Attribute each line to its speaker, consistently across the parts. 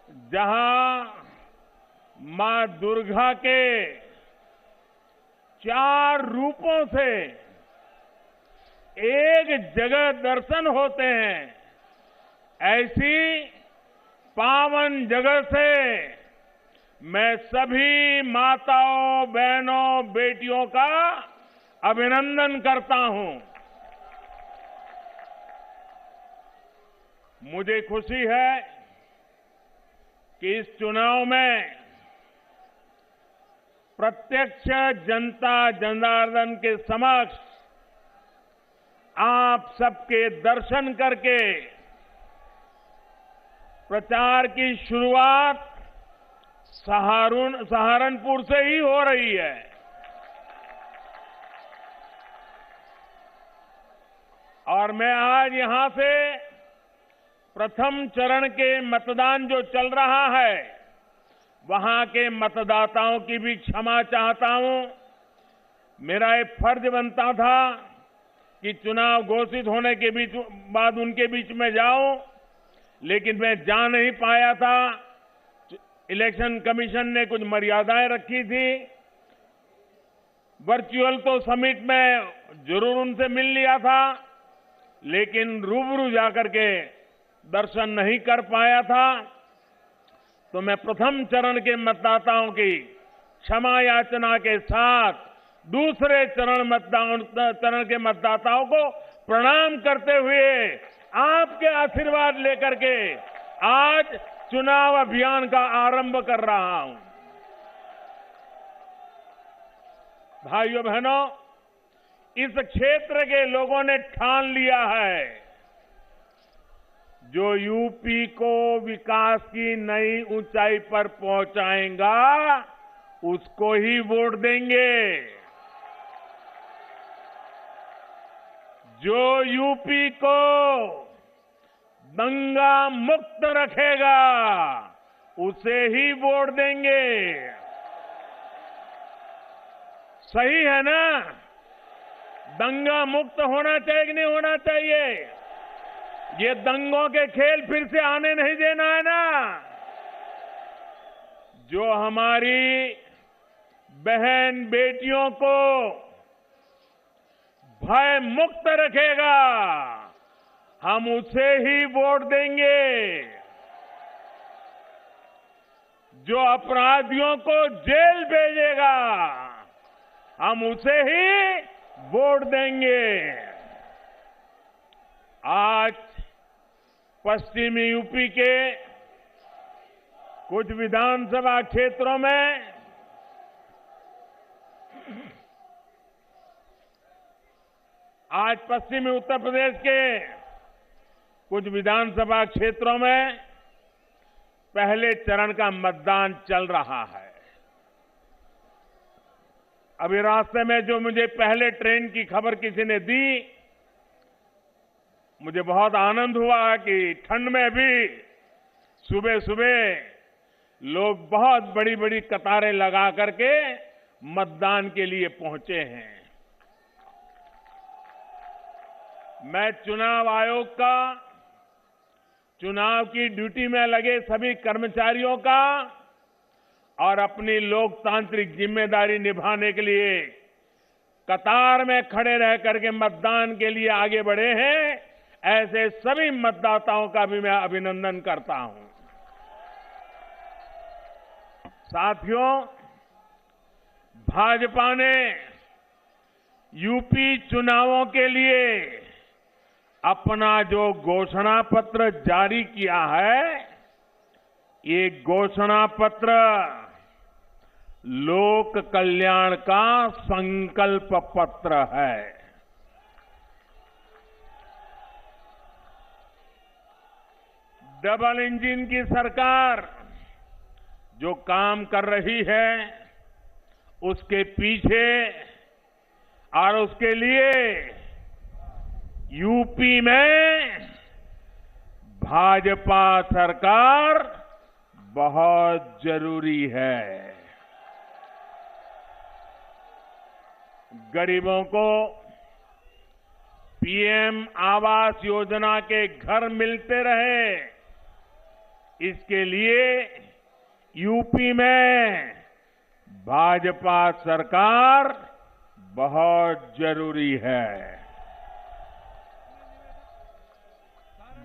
Speaker 1: जहां मां दुर्गा के 4 रूपों से एक जगह दर्शन होते हैं, ऐसी पावन जगह से मैं सभी माताओं, बहनों, बेटियों का अभिनंदन करता हूं। मुझे खुशी है कि इस चुनाव में प्रत्यक्ष जनता जनार्दन के समक्ष आप सबके दर्शन करके प्रचार की शुरुआत सहारनपुर से ही हो रही है। और मैं आज यहां से प्रथम चरण के मतदान जो चल रहा है, वहां के मतदाताओं की भी क्षमा चाहता हूं। मेरा एक फर्ज बनता था कि चुनाव घोषित होने के बाद उनके बीच में जाऊं, लेकिन मैं जा नहीं पाया था। इलेक्शन कमीशन ने कुछ मर्यादाएं रखी थी। वर्चुअल तो समिट में जरूर उनसे मिल लिया था, लेकिन रूबरू जाकर के दर्शन नहीं कर पाया था। तो मैं प्रथम चरण के मतदाताओं की क्षमा याचना के साथ दूसरे चरण के मतदाताओं को प्रणाम करते हुए आपके आशीर्वाद लेकर के आज चुनाव अभियान का आरंभ कर रहा हूं। भाइयों बहनों, इस क्षेत्र के लोगों ने ठान लिया है, जो यूपी को विकास की नई ऊंचाई पर पहुंचाएगा, उसको ही वोट देंगे। जो यूपी को दंगा मुक्त रखेगा, उसे ही वोट देंगे। सही है ना? दंगा मुक्त होना चाहिए कि नहीं होना चाहिए? ये दंगों के खेल फिर से आने नहीं देना है ना। जो हमारी बहन बेटियों को भय मुक्त रखेगा, हम उसे ही वोट देंगे। जो अपराधियों को जेल भेजेगा, हम उसे ही वोट देंगे। आज पश्चिमी यूपी के कुछ विधानसभा क्षेत्रों में पश्चिमी उत्तर प्रदेश के कुछ विधानसभा क्षेत्रों में पहले चरण का मतदान चल रहा है। अभी रास्ते में जो मुझे पहले ट्रेन की खबर किसी ने दी, मुझे बहुत आनंद हुआ कि ठंड में भी सुबह सुबह लोग बहुत बड़ी बड़ी कतारें लगा करके मतदान के लिए पहुंचे हैं। मैं चुनाव आयोग का, चुनाव की ड्यूटी में लगे सभी कर्मचारियों का और अपनी लोकतांत्रिक जिम्मेदारी निभाने के लिए कतार में खड़े रह करके मतदान के लिए आगे बढ़े हैं, ऐसे सभी मतदाताओं का भी मैं अभिनंदन करता हूं। साथियों, भाजपा ने यूपी चुनावों के लिए अपना जो घोषणा पत्र जारी किया है, ये घोषणा पत्र लोक कल्याण का संकल्प पत्र है। डबल इंजन की सरकार जो काम कर रही है, उसके पीछे और उसके लिए यूपी में भाजपा सरकार बहुत जरूरी है। गरीबों को पीएम आवास योजना के घर मिलते रहे, इसके लिए यूपी में भाजपा सरकार बहुत जरूरी है।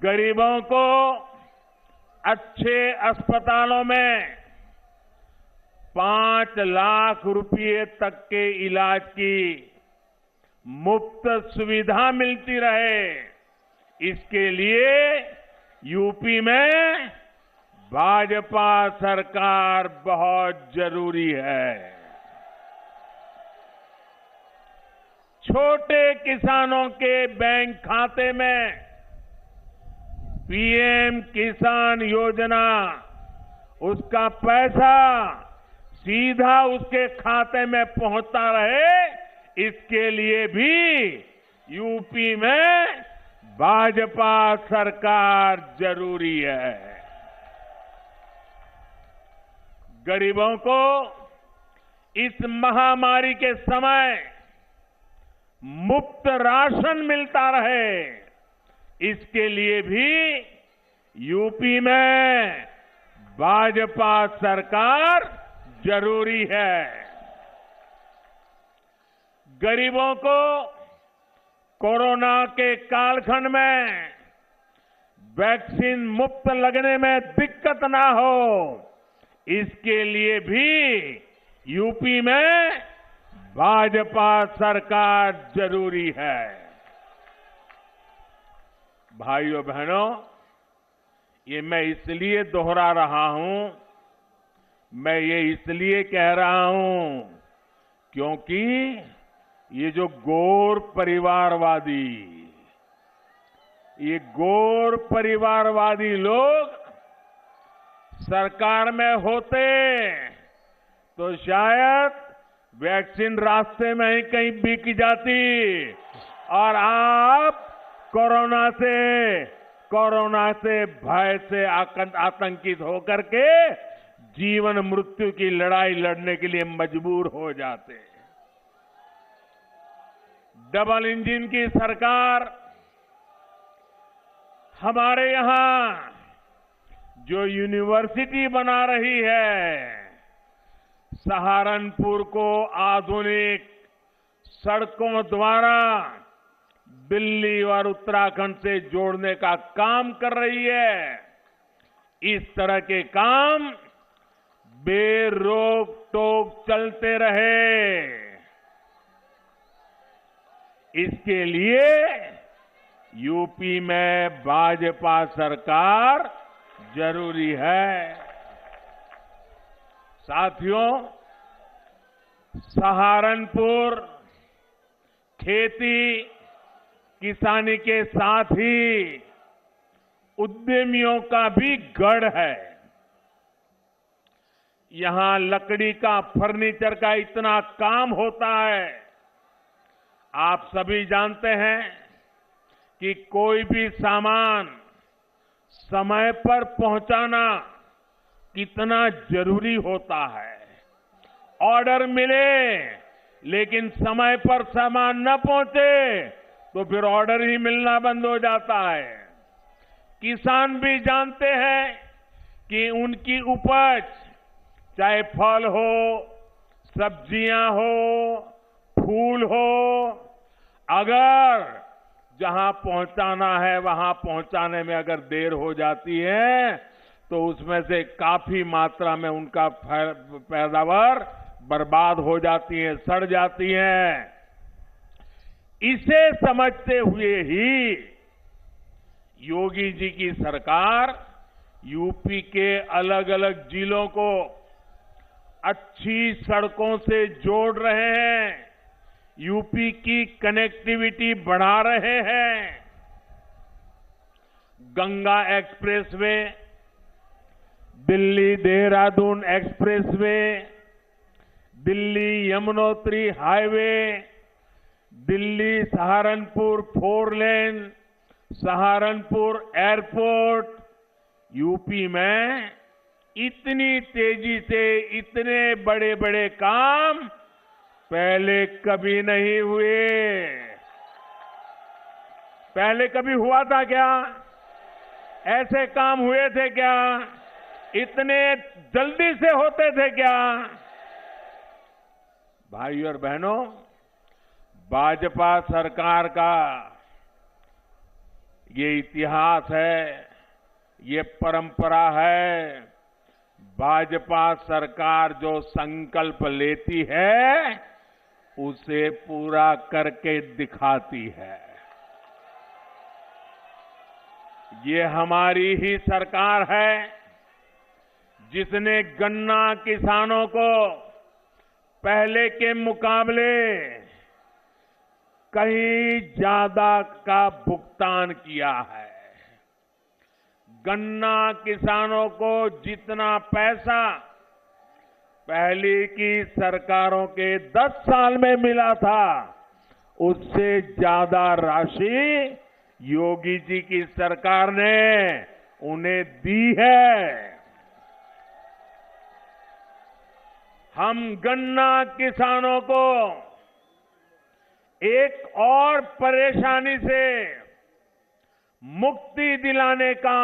Speaker 1: गरीबों को अच्छे अस्पतालों में 5 लाख रुपए तक के इलाज की मुफ्त सुविधा मिलती रहे, इसके लिए यूपी में भाजपा सरकार बहुत जरूरी है। छोटे किसानों के बैंक खाते में पीएम किसान योजना, उसका पैसा सीधा उसके खाते में पहुंचता रहे, इसके लिए भी यूपी में भाजपा सरकार जरूरी है। गरीबों को इस महामारी के समय मुफ्त राशन मिलता रहे, इसके लिए भी यूपी में भाजपा सरकार जरूरी है। गरीबों को कोरोना के कालखंड में वैक्सीन मुफ्त लगने में दिक्कत ना हो, इसके लिए भी यूपी में भाजपा सरकार जरूरी है। भाइयों बहनों, ये मैं इसलिए दोहरा रहा हूं, मैं ये इसलिए कह रहा हूं क्योंकि ये जो गोर परिवारवादी लोग सरकार में होते तो शायद वैक्सीन रास्ते में ही कहीं बिक जाती और आप कोरोना से भय से आतंकित होकर के जीवन मृत्यु की लड़ाई लड़ने के लिए मजबूर हो जाते। डबल इंजन की सरकार हमारे यहां जो यूनिवर्सिटी बना रही है, सहारनपुर को आधुनिक सड़कों द्वारा दिल्ली और उत्तराखंड से जोड़ने का काम कर रही है। इस तरह के काम बेरोक टोक चलते रहे, इसके लिए यूपी में भाजपा सरकार जरूरी है। साथियों, सहारनपुर खेती किसानी के साथ ही उद्यमियों का भी गढ़ है। यहां लकड़ी का, फर्नीचर का इतना काम होता है। आप सभी जानते हैं कि कोई भी सामान समय पर पहुंचाना कितना जरूरी होता है। ऑर्डर मिले लेकिन समय पर सामान न पहुंचे तो फिर ऑर्डर ही मिलना बंद हो जाता है। किसान भी जानते हैं कि उनकी उपज, चाहे फल हो, सब्जियां हो, फूल हो, अगर जहां पहुंचाना है वहां पहुंचाने में अगर देर हो जाती है तो उसमें से काफी मात्रा में उनका पैदावार बर्बाद हो जाती है, सड़ जाती है। इसे समझते हुए ही योगी जी की सरकार यूपी के अलग अलग जिलों को अच्छी सड़कों से जोड़ रहे हैं, यूपी की कनेक्टिविटी बढ़ा रहे हैं। Ganga expressway, Delhi Dehradun expressway, Delhi Yamunotri highway, Delhi Saharanpur 4 लेन, सहारनपुर एयरपोर्ट, यूपी में इतनी तेजी से इतने बड़े बड़े काम पहले कभी नहीं हुए। पहले कभी हुआ था क्या? ऐसे काम हुए थे क्या? इतने जल्दी से होते थे क्या? भाइयों और बहनों, भाजपा सरकार का ये इतिहास है, ये परंपरा है। भाजपा सरकार जो संकल्प लेती है उसे पूरा करके दिखाती है। ये हमारी ही सरकार है जिसने गन्ना किसानों को पहले के मुकाबले कहीं ज्यादा का भुगतान किया है। गन्ना किसानों को जितना पैसा पहले की सरकारों के 10 साल में मिला था, उससे ज्यादा राशि योगी जी की सरकार ने उन्हें दी है। हम गन्ना किसानों को एक और परेशानी से मुक्ति दिलाने का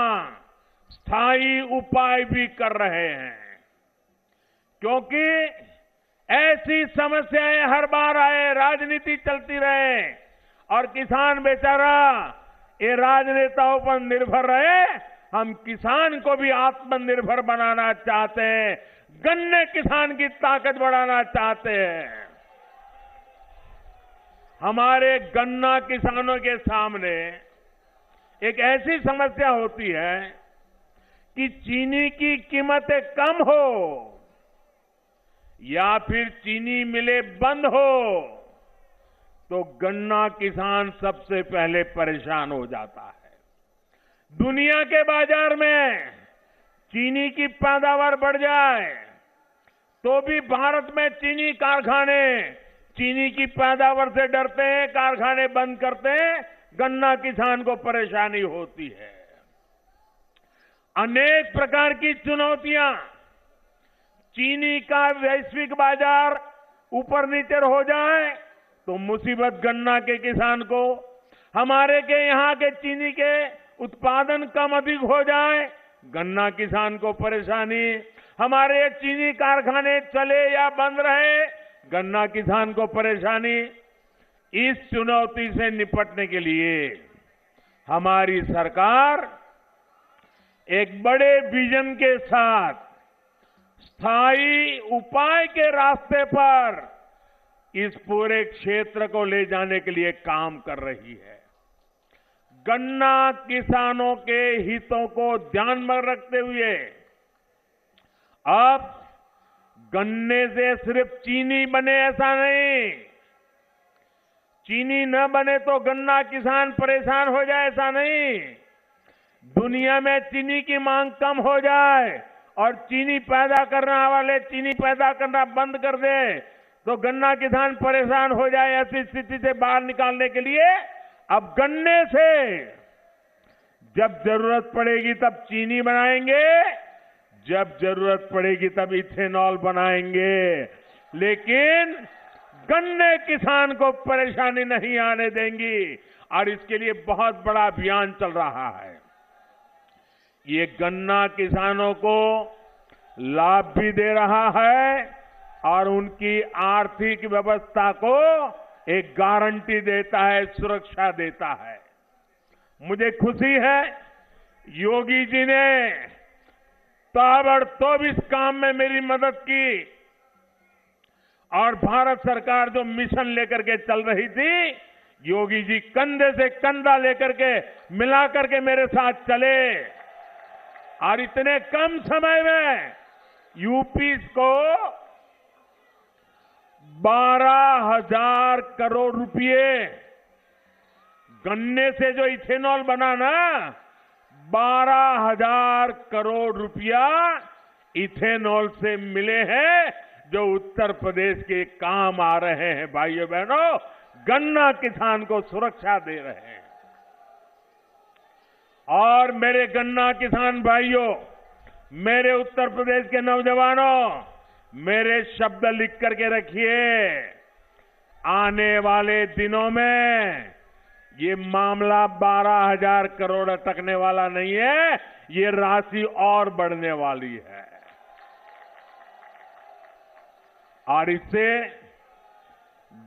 Speaker 1: स्थायी उपाय भी कर रहे हैं, क्योंकि ऐसी समस्याएं हर बार आए, राजनीति चलती रहे और किसान बेचारा ये राजनेताओं पर निर्भर रहे। हम किसान को भी आत्मनिर्भर बनाना चाहते हैं, गन्ने किसान की ताकत बढ़ाना चाहते हैं। हमारे गन्ना किसानों के सामने एक ऐसी समस्या होती है कि चीनी की कीमतें कम हो या फिर चीनी मिलें बंद हो तो गन्ना किसान सबसे पहले परेशान हो जाता है। दुनिया के बाजार में चीनी की पैदावार बढ़ जाए तो भी भारत में चीनी कारखाने चीनी की पैदावार से डरते हैं, कारखाने बंद करते हैं, गन्ना किसान को परेशानी होती है। अनेक प्रकार की चुनौतियां, चीनी का वैश्विक बाजार ऊपर नीचे हो जाए तो मुसीबत गन्ना के किसान को, हमारे के यहां के चीनी के उत्पादन कम अधिक हो जाए गन्ना किसान को परेशानी, हमारे चीनी कारखाने चले या बंद रहे गन्ना किसान को परेशानी। इस चुनौती से निपटने के लिए हमारी सरकार एक बड़े विजन के साथ स्थायी उपाय के रास्ते पर इस पूरे क्षेत्र को ले जाने के लिए काम कर रही है। गन्ना किसानों के हितों को ध्यान में रखते हुए अब गन्ने से सिर्फ चीनी बने ऐसा नहीं, चीनी न बने तो गन्ना किसान परेशान हो जाए ऐसा नहीं, दुनिया में चीनी की मांग कम हो जाए और चीनी पैदा करने वाले चीनी पैदा करना बंद कर दे तो गन्ना किसान परेशान हो जाए, ऐसी स्थिति से बाहर निकालने के लिए अब गन्ने से जब जरूरत पड़ेगी तब चीनी बनाएंगे, जब जरूरत पड़ेगी तब इथेनॉल बनाएंगे, लेकिन गन्ने किसान को परेशानी नहीं आने देंगी और इसके लिए बहुत बड़ा अभियान चल रहा है। ये गन्ना किसानों को लाभ भी दे रहा है और उनकी आर्थिक व्यवस्था को एक गारंटी देता है, सुरक्षा देता है। मुझे खुशी है योगी जी ने ताबड़तोड़ इस काम में मेरी मदद की और भारत सरकार जो मिशन लेकर के चल रही थी, योगी जी कंधे से कंधा लेकर के मिला करके मेरे साथ चले और इतने कम समय में यूपी को 12,000 करोड़ रुपए गन्ने से जो इथेनॉल बना ना, 12,000 करोड़ रुपया इथेनॉल से मिले हैं जो उत्तर प्रदेश के काम आ रहे हैं। भाइयों बहनों, गन्ना किसान को सुरक्षा दे रहे हैं। और मेरे गन्ना किसान भाइयों, मेरे उत्तर प्रदेश के नौजवानों, मेरे शब्द लिख करके रखिए, आने वाले दिनों में ये मामला 12,000 करोड़ अटकने वाला नहीं है, ये राशि और बढ़ने वाली है। और इससे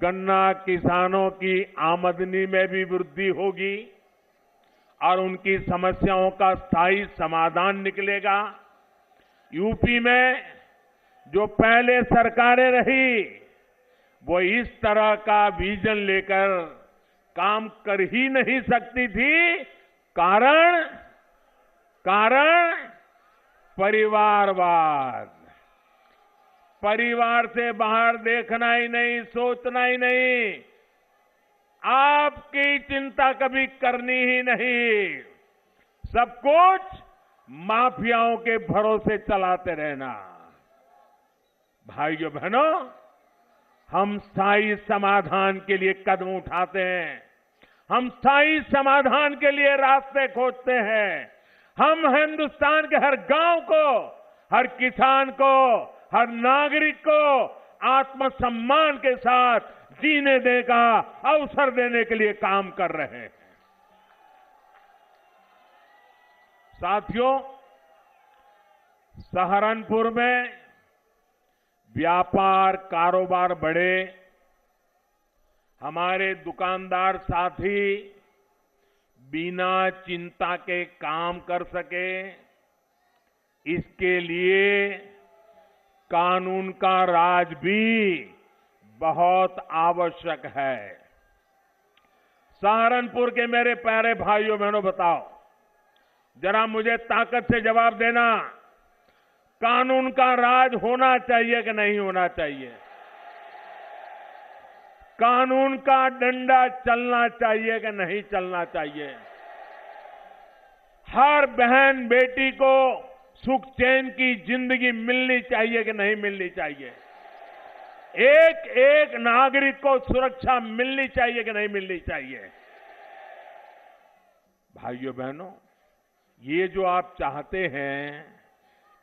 Speaker 1: गन्ना किसानों की आमदनी में भी वृद्धि होगी और उनकी समस्याओं का स्थायी समाधान निकलेगा। यूपी में जो पहले सरकारें रही वो इस तरह का विजन लेकर काम कर ही नहीं सकती थी। कारण परिवारवाद। परिवार से बाहर देखना ही नहीं, सोचना ही नहीं, आपकी चिंता कभी करनी ही नहीं, सब कुछ माफियाओं के भरोसे चलाते रहना। भाइयों बहनों, हम स्थायी समाधान के लिए कदम उठाते हैं, हम स्थायी समाधान के लिए रास्ते खोजते हैं। हम हिंदुस्तान के हर गांव को, हर किसान को, हर नागरिक को आत्मसम्मान के साथ जीने देने का अवसर देने के लिए काम कर रहे हैं। साथियों, सहारनपुर में व्यापार कारोबार बढ़े, हमारे दुकानदार साथी बिना चिंता के काम कर सके, इसके लिए कानून का राज भी बहुत आवश्यक है। सहारनपुर के मेरे प्यारे भाइयों बहनों, बताओ जरा मुझे ताकत से जवाब देना, कानून का राज होना चाहिए कि नहीं होना चाहिए? कानून का डंडा चलना चाहिए कि नहीं चलना चाहिए? हर बहन बेटी को सुख चैन की जिंदगी मिलनी चाहिए कि नहीं मिलनी चाहिए? एक एक नागरिक को सुरक्षा मिलनी चाहिए कि नहीं मिलनी चाहिए? भाइयों बहनों, ये जो आप चाहते हैं,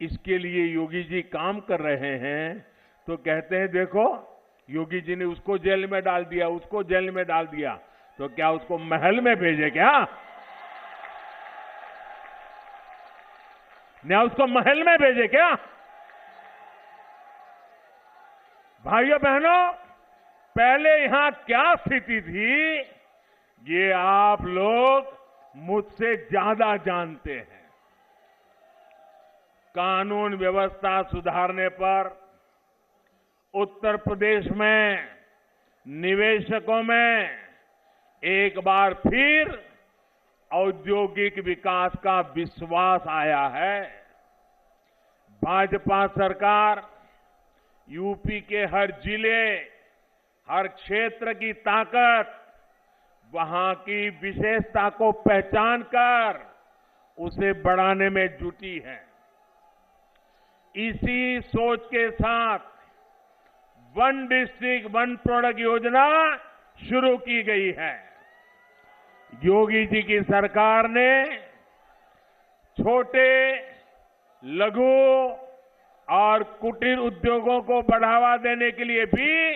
Speaker 1: इसके लिए योगी जी काम कर रहे हैं। तो कहते हैं देखो, योगी जी ने उसको जेल में डाल दिया, उसको जेल में डाल दिया, तो क्या उसको महल में भेजे क्या? क्या उसको महल में भेजे क्या? भाइयों बहनों, पहले यहां क्या स्थिति थी, ये आप लोग मुझसे ज्यादा जानते हैं। कानून व्यवस्था सुधारने पर उत्तर प्रदेश में निवेशकों में एक बार फिर औद्योगिक विकास का विश्वास आया है। भाजपा सरकार यूपी के हर जिले, हर क्षेत्र की ताकत, वहां की विशेषता को पहचान कर उसे बढ़ाने में जुटी है। इसी सोच के साथ वन डिस्ट्रिक्ट वन प्रोडक्ट योजना शुरू की गई है। योगी जी की सरकार ने छोटे, लघु और कुटीर उद्योगों को बढ़ावा देने के लिए भी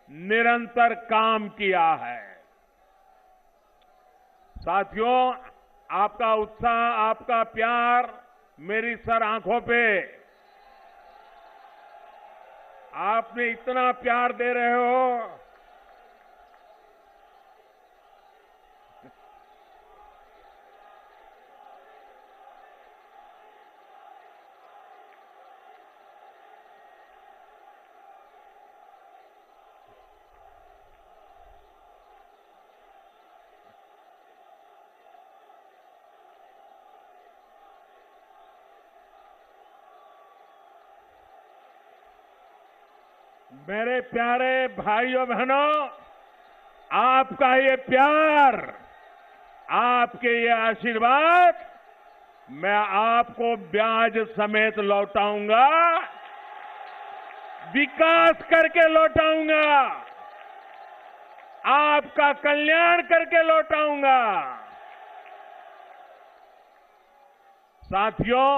Speaker 1: निरंतर काम किया है। साथियों, आपका उत्साह, आपका प्यार मेरी सर आंखों पे, आपने इतना प्यार दे रहे हो। मेरे प्यारे भाइयों बहनों, आपका ये प्यार, आपके ये आशीर्वाद मैं आपको ब्याज समेत लौटाऊंगा, विकास करके लौटाऊंगा, आपका कल्याण करके लौटाऊंगा। साथियों,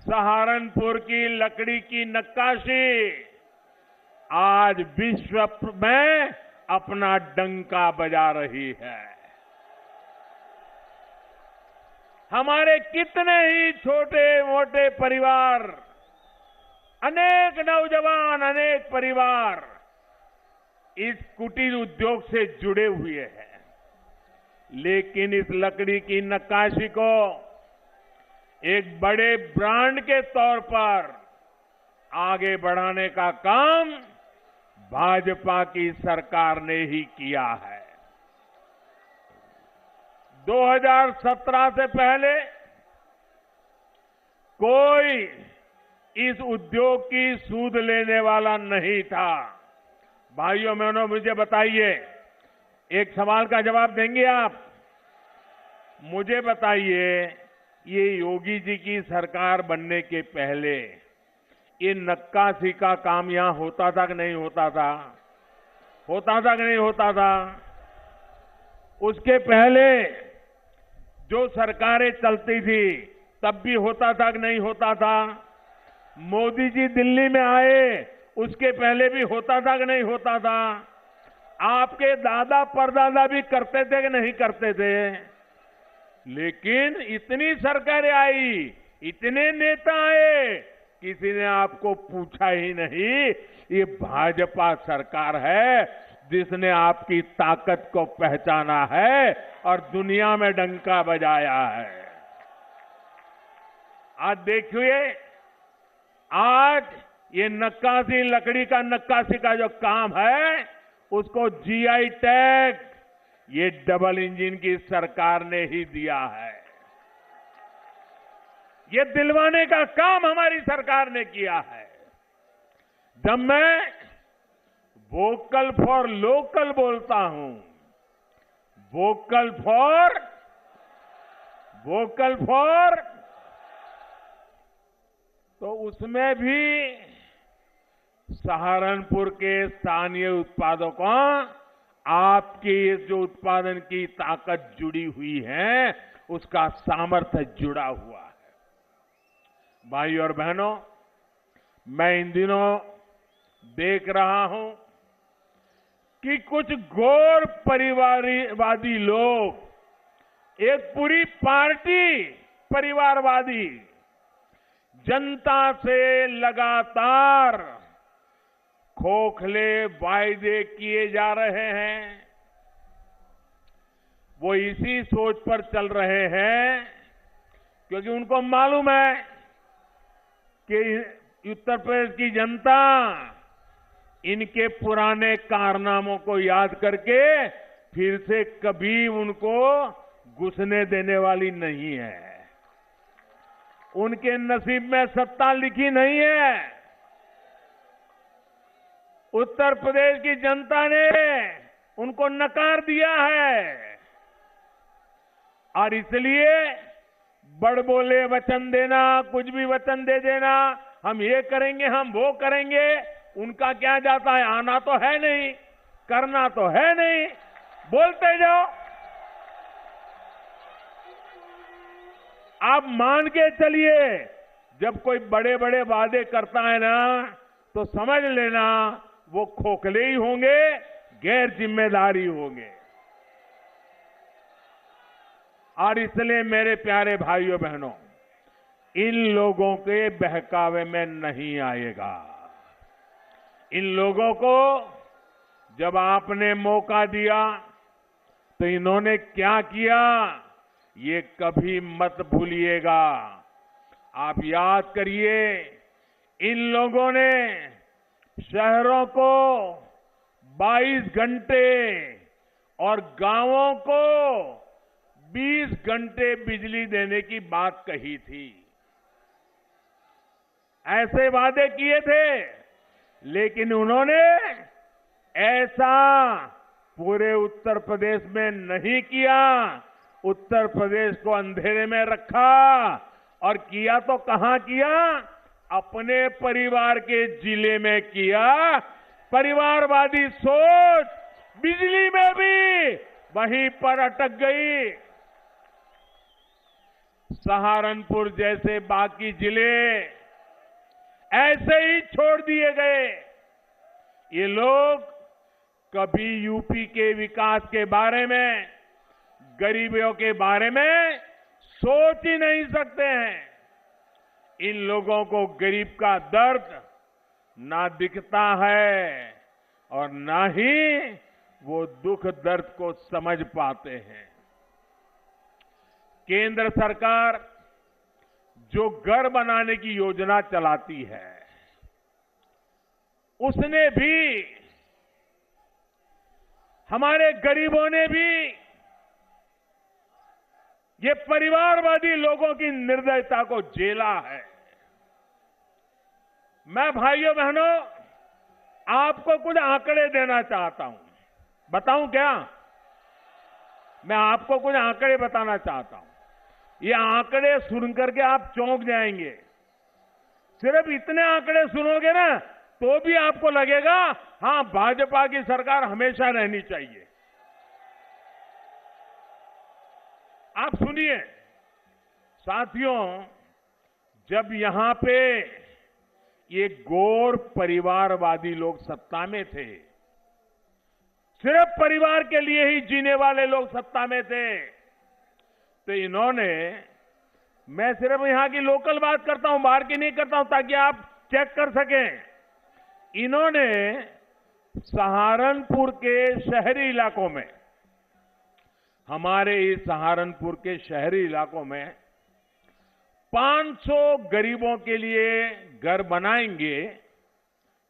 Speaker 1: सहारनपुर की लकड़ी की नक्काशी आज विश्व में अपना डंका बजा रही है। हमारे कितने ही छोटे मोटे परिवार, अनेक नौजवान, अनेक परिवार इस कुटीर उद्योग से जुड़े हुए हैं, लेकिन इस लकड़ी की नक्काशी को एक बड़े ब्रांड के तौर पर आगे बढ़ाने का काम भाजपा की सरकार ने ही किया है। 2017 से पहले कोई इस उद्योग की सूद लेने वाला नहीं था। भाइयों बहनों, मुझे बताइए, एक सवाल का जवाब देंगे आप? मुझे बताइए, ये योगी जी की सरकार बनने के पहले ये नक्काशी का काम यहां होता था कि नहीं होता था? होता था कि नहीं होता था? उसके पहले जो सरकारें चलती थी तब भी होता था कि नहीं होता था? मोदी जी दिल्ली में आए उसके पहले भी होता था कि नहीं होता था? आपके दादा परदादा भी करते थे कि नहीं करते थे? लेकिन इतनी सरकारें आई, इतने नेता आए, किसी ने आपको पूछा ही नहीं। ये भाजपा सरकार है जिसने आपकी ताकत को पहचाना है और दुनिया में डंका बजाया है। आज देखिए, आज ये नक्काशी, लकड़ी का नक्काशी का जो काम है, उसको जीआई टैग ये डबल इंजन की सरकार ने ही दिया है। ये दिलवाने का काम हमारी सरकार ने किया है। जब मैं वोकल फॉर लोकल बोलता हूं, वोकल फॉर तो उसमें भी सहारनपुर के स्थानीय उत्पादों का आपकी जो उत्पादन की ताकत जुड़ी हुई है, उसका सामर्थ्य जुड़ा हुआ है। भाई और बहनों, मैं इन दिनों देख रहा हूं कि कुछ गैर परिवारवादी लोग, एक पूरी पार्टी परिवारवादी, जनता से लगातार खोखले वायदे किए जा रहे हैं। वो इसी सोच पर चल रहे हैं क्योंकि उनको मालूम है कि उत्तर प्रदेश की जनता इनके पुराने कारनामों को याद करके फिर से कभी उनको घुसने देने वाली नहीं है। उनके नसीब में सत्ता लिखी नहीं है। उत्तर प्रदेश की जनता ने उनको नकार दिया है और इसलिए बड़बोले वचन देना, कुछ भी वचन दे देना, हम ये करेंगे, हम वो करेंगे, उनका क्या जाता है? आना तो है नहीं, करना तो है नहीं, बोलते जाओ। आप मान के चलिए, जब कोई बड़े बड़े वादे करता है ना, तो समझ लेना वो खोखले ही होंगे, गैर जिम्मेदारी होंगे। और इसलिए मेरे प्यारे भाइयों बहनों, इन लोगों के बहकावे में नहीं आएगा। इन लोगों को जब आपने मौका दिया तो इन्होंने क्या किया, ये कभी मत भूलिएगा। आप याद करिए, इन लोगों ने शहरों को 22 घंटे और गांवों को 20 घंटे बिजली देने की बात कही थी। ऐसे वादे किए थे, लेकिन उन्होंने ऐसा पूरे उत्तर प्रदेश में नहीं किया। उत्तर प्रदेश को अंधेरे में रखा और किया तो कहां किया? अपने परिवार के जिले में किया। परिवारवादी सोच बिजली में भी वहीं पर अटक गई। सहारनपुर जैसे बाकी जिले ऐसे ही छोड़ दिए गए। ये लोग कभी यूपी के विकास के बारे में, गरीबों के बारे में सोच ही नहीं सकते हैं। इन लोगों को गरीब का दर्द ना दिखता है और ना ही वो दुख दर्द को समझ पाते हैं। केंद्र सरकार जो घर बनाने की योजना चलाती है, उसने भी, हमारे गरीबों ने भी ये परिवारवादी लोगों की निर्दयता को झेला है। मैं भाइयों बहनों आपको कुछ आंकड़े देना चाहता हूं। बताऊं क्या? मैं आपको कुछ आंकड़े बताना चाहता हूं। ये आंकड़े सुन करके आप चौंक जाएंगे। सिर्फ इतने आंकड़े सुनोगे ना तो भी आपको लगेगा हां, भाजपा की सरकार हमेशा रहनी चाहिए। आप सुनिए साथियों, जब यहां पे ये गौर परिवारवादी लोग सत्ता में थे, सिर्फ परिवार के लिए ही जीने वाले लोग सत्ता में थे, तो इन्होंने, मैं सिर्फ यहां की लोकल बात करता हूं, बाहर की नहीं करता हूं, ताकि आप चेक कर सकें। इन्होंने सहारनपुर के शहरी इलाकों में, हमारे इस सहारनपुर के शहरी इलाकों में 500 गरीबों के लिए घर बनाएंगे,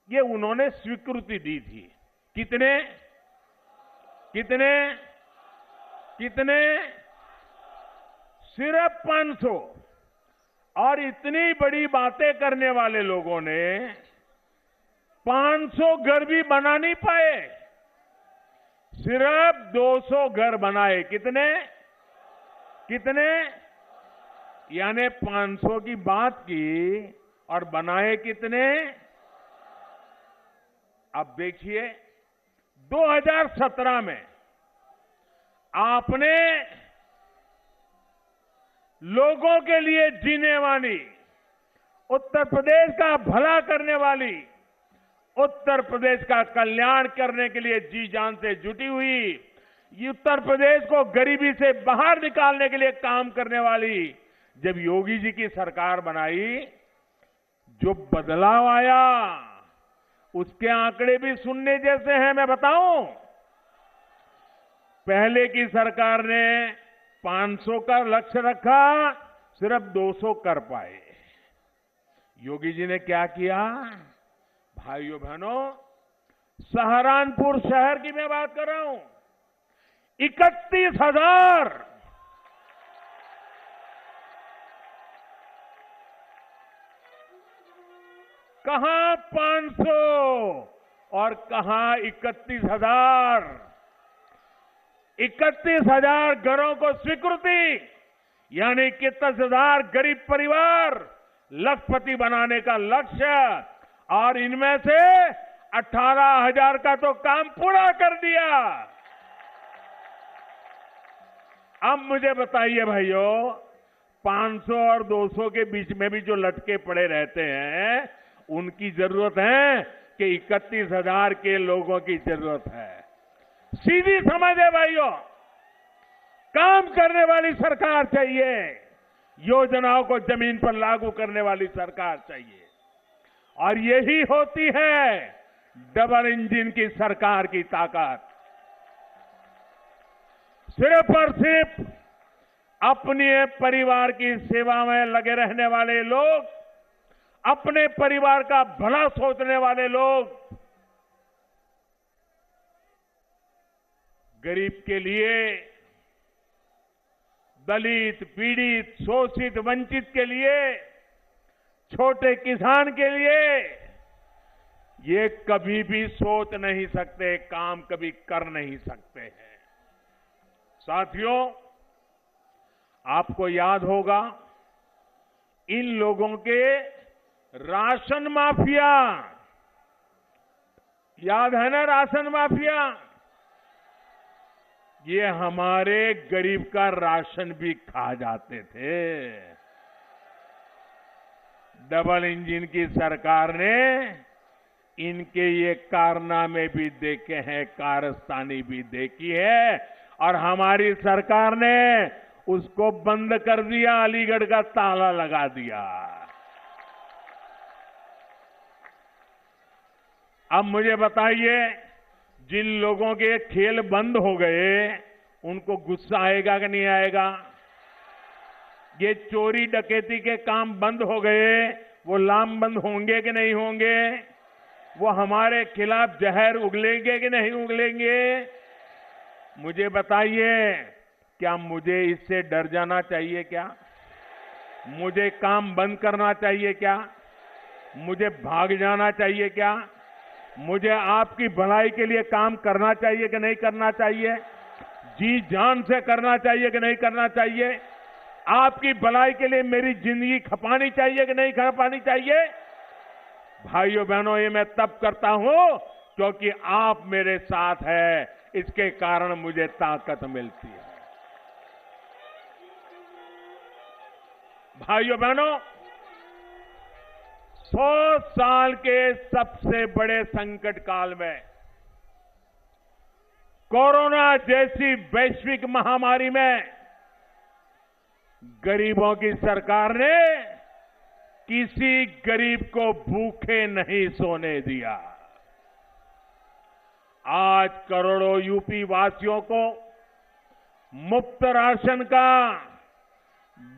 Speaker 1: ये उन्होंने स्वीकृति दी थी। कितने कितने कितने? सिर्फ 500। और इतनी बड़ी बातें करने वाले लोगों ने 500 घर भी बना नहीं पाए, सिर्फ 200 घर बनाए। कितने कितने? यानी 500 की बात की और बनाए कितने? अब देखिए 2017 में आपने लोगों के लिए जीने वाली, उत्तर प्रदेश का भला करने वाली, उत्तर प्रदेश का कल्याण करने के लिए जी जान से जुटी हुई, उत्तर प्रदेश को गरीबी से बाहर निकालने के लिए काम करने वाली जब योगी जी की सरकार बनाई, जो बदलाव आया उसके आंकड़े भी सुनने जैसे हैं। मैं बताऊं, पहले की सरकार ने 500 का लक्ष्य रखा, सिर्फ 200 कर पाए। योगी जी ने क्या किया? भाइयों बहनों, सहारनपुर शहर की मैं बात कर रहा हूं, 31,000 कहां 500 और कहां 31,000। 31,000 घरों को स्वीकृति, यानी 31,000 गरीब परिवार लखपति बनाने का लक्ष्य, और इनमें से 18,000 का तो काम पूरा कर दिया। अब मुझे बताइए भाइयों, 500 और 200 के बीच में भी जो लटके पड़े रहते हैं, उनकी जरूरत है कि 31,000 के लोगों की जरूरत है। सीधी समझ है भाइयों, काम करने वाली सरकार चाहिए, योजनाओं को जमीन पर लागू करने वाली सरकार चाहिए, और यही होती है डबल इंजन की सरकार की ताकत। सिर्फ और सिर्फ अपने परिवार की सेवा में लगे रहने वाले लोग, अपने परिवार का भला सोचने वाले लोग, गरीब के लिए, दलित, पीड़ित, शोषित, वंचित के लिए, छोटे किसान के लिए ये कभी भी सोच नहीं सकते, काम कभी कर नहीं सकते हैं। साथियों, आपको याद होगा, इन लोगों के राशन माफिया, याद है ना राशन माफिया? ये हमारे गरीब का राशन भी खा जाते थे। डबल इंजन की सरकार ने इनके ये कारनामे भी देखे हैं, कारस्तानी भी देखी है और हमारी सरकार ने उसको बंद कर दिया, अलीगढ़ का ताला लगा दिया। अब मुझे बताइए, जिन लोगों के खेल बंद हो गए उनको गुस्सा आएगा कि नहीं आएगा? ये चोरी डकैती के काम बंद हो गए, वो लामबंद होंगे कि नहीं होंगे? वो हमारे खिलाफ जहर उगलेंगे कि नहीं उगलेंगे? मुझे बताइए, क्या मुझे इससे डर जाना चाहिए क्या? मुझे काम बंद करना चाहिए क्या? मुझे भाग जाना चाहिए क्या? मुझे आपकी भलाई के लिए काम करना चाहिए कि नहीं करना चाहिए? जी जान से करना चाहिए कि नहीं करना चाहिए? आपकी भलाई के लिए मेरी जिंदगी खपानी चाहिए कि नहीं खपानी चाहिए? भाइयों बहनों, ये मैं तब करता हूं क्योंकि आप मेरे साथ हैं, इसके कारण मुझे ताकत मिलती है। भाइयों बहनों, 100 साल के सबसे बड़े संकट काल में कोरोना जैसी वैश्विक महामारी में गरीबों की सरकार ने किसी गरीब को भूखे नहीं सोने दिया। आज करोड़ों यूपी वासियों को मुफ्त राशन का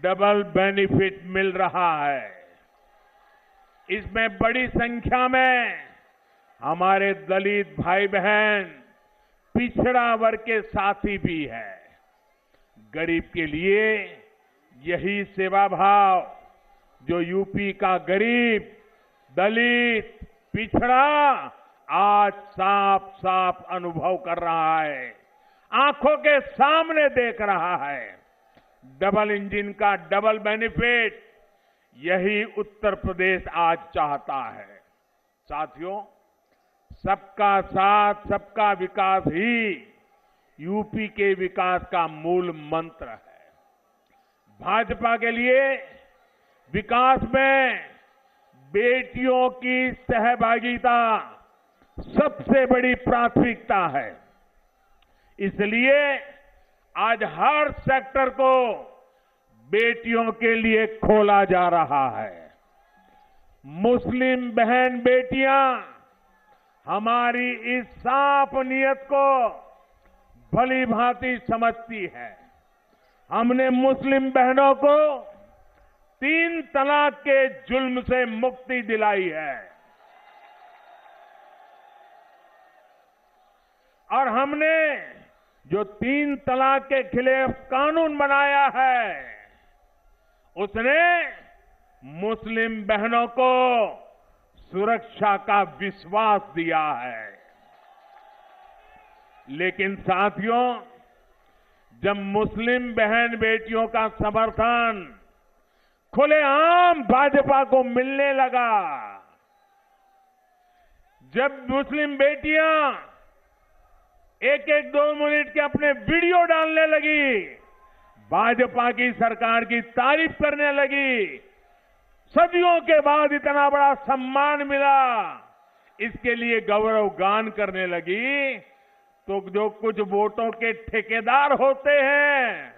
Speaker 1: डबल बेनिफिट मिल रहा है। इसमें बड़ी संख्या में हमारे दलित भाई बहन, पिछड़ा वर्ग के साथी भी हैं। गरीब के लिए यही सेवा भाव जो यूपी का गरीब, दलित, पिछड़ा आज साफ साफ अनुभव कर रहा है, आंखों के सामने देख रहा है। डबल इंजन का डबल बेनिफिट यही उत्तर प्रदेश आज चाहता है। साथियों, सबका साथ, सबका विकास ही यूपी के विकास का मूल मंत्र है। भाजपा के लिए विकास में बेटियों की सहभागिता सबसे बड़ी प्राथमिकता है। इसलिए आज हर सेक्टर को बेटियों के लिए खोला जा रहा है। मुस्लिम बहन बेटियां हमारी इस साफ नियत को भली भांति समझती है। हमने मुस्लिम बहनों को 3 तलाक के जुल्म से मुक्ति दिलाई है और हमने जो 3 तलाक के खिलाफ कानून बनाया है, उसने मुस्लिम बहनों को सुरक्षा का विश्वास दिया है। लेकिन साथियों, जब मुस्लिम बहन बेटियों का समर्थन खुलेआम भाजपा को मिलने लगा, जब मुस्लिम बेटियां 1-1, 2 मिनट के अपने वीडियो डालने लगी, भाजपा की सरकार की तारीफ करने लगी, सदियों के बाद इतना बड़ा सम्मान मिला, इसके लिए गौरव गान करने लगी, तो जो कुछ वोटों के ठेकेदार होते हैं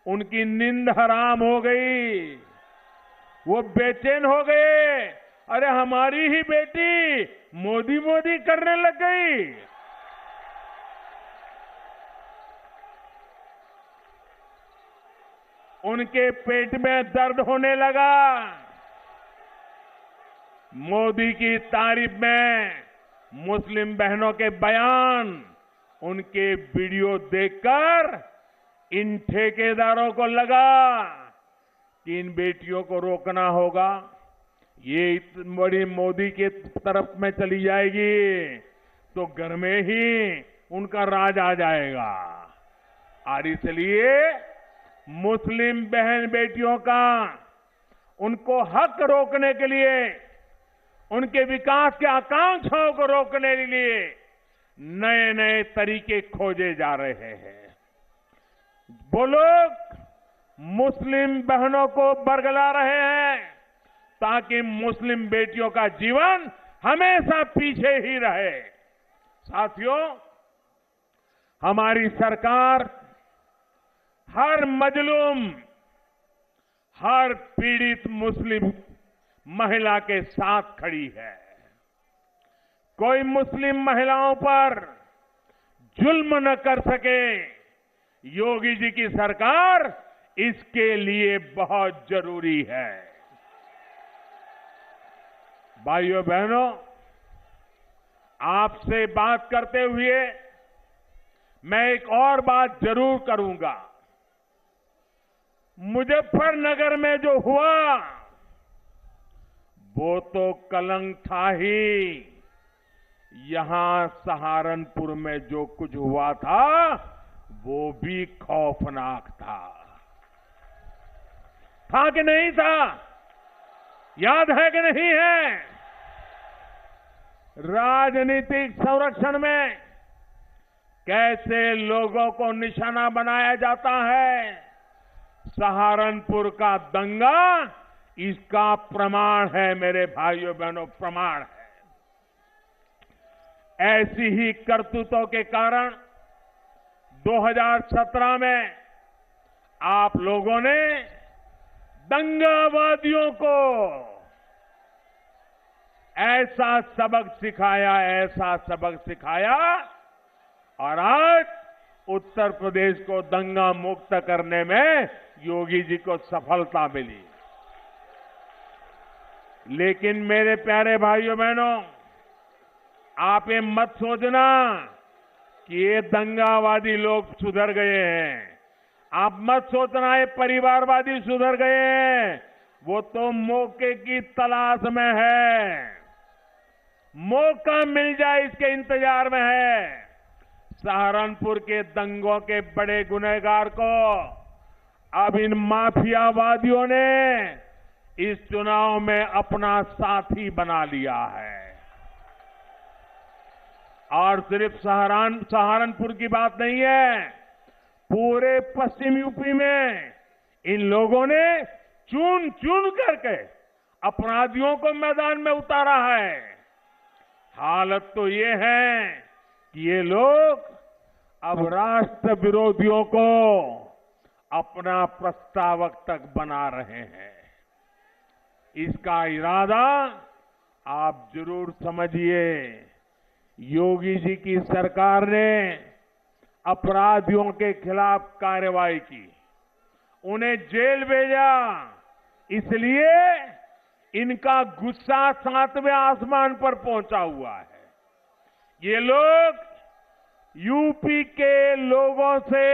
Speaker 1: उनकी नींद हराम हो गई। वो बेचैन हो गए। अरे हमारी ही बेटी मोदी मोदी करने लग गई। उनके पेट में दर्द होने लगा। मोदी की तारीफ में मुस्लिम बहनों के बयान, उनके वीडियो देखकर इन ठेकेदारों को लगा कि इन बेटियों को रोकना होगा, ये इतनी बड़ी मोदी की तरफ में चली जाएगी तो घर में ही उनका राज आ जाएगा। और इसलिए मुस्लिम बहन बेटियों का उनको हक रोकने के लिए, उनके विकास के आकांक्षाओं को रोकने के लिए नए नए तरीके खोजे जा रहे हैं। वो लोग मुस्लिम बहनों को बरगला रहे हैं ताकि मुस्लिम बेटियों का जीवन हमेशा पीछे ही रहे। साथियों, हमारी सरकार हर मजलूम, हर पीड़ित मुस्लिम महिला के साथ खड़ी है। कोई मुस्लिम महिलाओं पर जुल्म न कर सके, योगी जी की सरकार इसके लिए बहुत जरूरी है। भाइयों बहनों, आपसे बात करते हुए मैं एक और बात जरूर करूंगा। मुजफ्फरनगर में जो हुआ वो तो कलंक था ही, यहां सहारनपुर में जो कुछ हुआ था वो भी खौफनाक था कि नहीं था? याद है कि नहीं है? राजनीतिक संरक्षण में कैसे लोगों को निशाना बनाया जाता है, सहारनपुर का दंगा इसका प्रमाण है मेरे भाइयों बहनों, प्रमाण है। ऐसी ही करतूतों के कारण 2017 में आप लोगों ने दंगावादियों को ऐसा सबक सिखाया और आज उत्तर प्रदेश को दंगा मुक्त करने में योगी जी को सफलता मिली। लेकिन मेरे प्यारे भाइयों बहनों, आप ये मत सोचना कि ये दंगावादी लोग सुधर गए हैं। आप मत सोचना ये परिवारवादी सुधर गए हैं। वो तो मौके की तलाश में है, मौका मिल जाए इसके इंतजार में है। सहारनपुर के दंगों के बड़े गुनहगार को अब इन माफियावादियों ने इस चुनाव में अपना साथी बना लिया है। और सिर्फ सहारनपुर की बात नहीं है, पूरे पश्चिम यूपी में इन लोगों ने चुन चुन करके अपराधियों को मैदान में उतारा है। हालत तो ये है कि ये लोग अब राष्ट्र विरोधियों को अपना प्रस्तावक तक बना रहे हैं। इसका इरादा आप जरूर समझिए। योगी जी की सरकार ने अपराधियों के खिलाफ कार्रवाई की, उन्हें जेल भेजा, इसलिए इनका गुस्सा 7वें आसमान पर पहुंचा हुआ है। ये लोग यूपी के लोगों से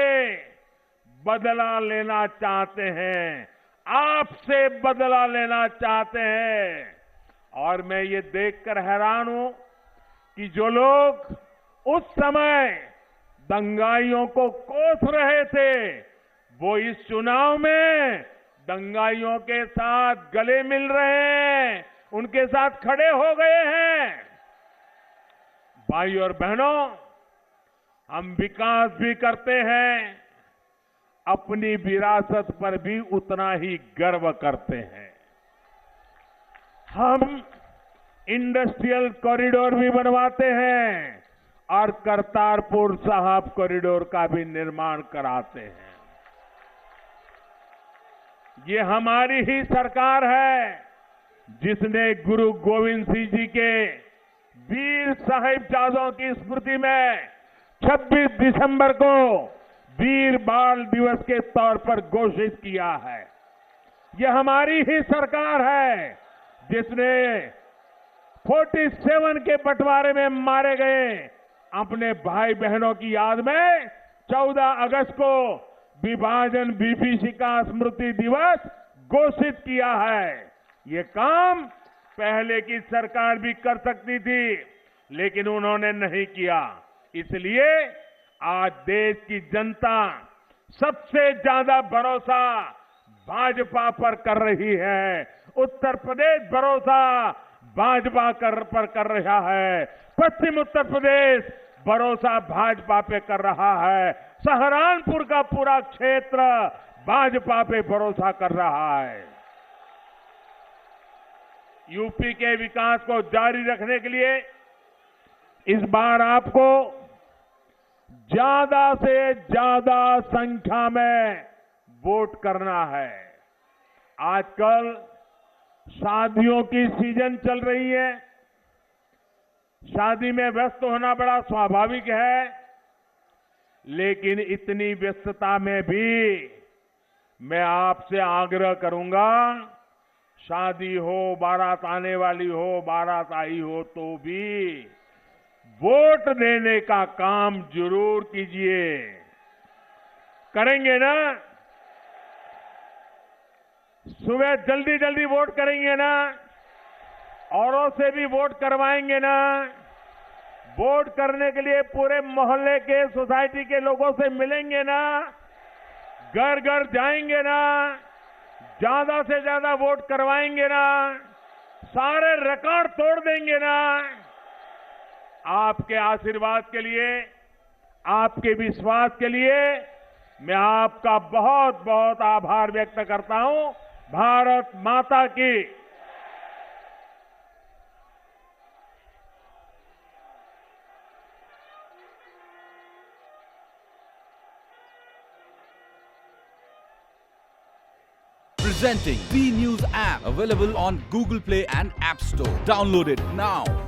Speaker 1: बदला लेना चाहते हैं, आपसे बदला लेना चाहते हैं। और मैं ये देखकर हैरान हूं कि जो लोग उस समय दंगाइयों को कोस रहे थे, वो इस चुनाव में दंगाइयों के साथ गले मिल रहे हैं, उनके साथ खड़े हो गए हैं। भाइयों और बहनों, हम विकास भी करते हैं, अपनी विरासत पर भी उतना ही गर्व करते हैं। हम इंडस्ट्रियल कॉरिडोर भी बनवाते हैं और करतारपुर साहिब कॉरिडोर का भी निर्माण कराते हैं। ये हमारी ही सरकार है जिसने गुरु गोविंद सिंह जी के वीर साहिबजादों की स्मृति में 26 दिसंबर को वीर बाल दिवस के तौर पर घोषित किया है। यह हमारी ही सरकार है जिसने 47 के बंटवारे में मारे गए अपने भाई बहनों की याद में 14 अगस्त को विभाजन विभीषिका स्मृति दिवस घोषित किया है। ये काम पहले की सरकार भी कर सकती थी, लेकिन उन्होंने नहीं किया। इसलिए आज देश की जनता सबसे ज्यादा भरोसा भाजपा पर कर रही है। उत्तर प्रदेश भरोसा भाजपा पर कर रहा है, पश्चिम उत्तर प्रदेश भरोसा भाजपा पे कर रहा है, सहारनपुर का पूरा क्षेत्र भाजपा पे भरोसा कर रहा है। यूपी के विकास को जारी रखने के लिए इस बार आपको ज्यादा से ज्यादा संख्या में वोट करना है। आजकल शादियों की सीजन चल रही है। शादी में व्यस्त होना बड़ा स्वाभाविक है, लेकिन इतनी व्यस्तता में भी मैं आपसे आग्रह करूंगा, शादी हो, बारात आने वाली हो, बारात आई हो तो भी वोट देने का काम जरूर कीजिए। करेंगे ना? सुबह जल्दी जल्दी वोट करेंगे ना? औरों से भी वोट करवाएंगे ना? वोट करने के लिए पूरे मोहल्ले के, सोसाइटी के लोगों से मिलेंगे ना? घर घर जाएंगे ना? ज्यादा से ज्यादा वोट करवाएंगे ना? सारे रिकॉर्ड तोड़ देंगे ना? आपके आशीर्वाद के लिए, आपके विश्वास के लिए मैं आपका बहुत बहुत आभार व्यक्त करता हूं। भारत माता की।
Speaker 2: Presenting B News app, available on Google Play and App Store. Download it now.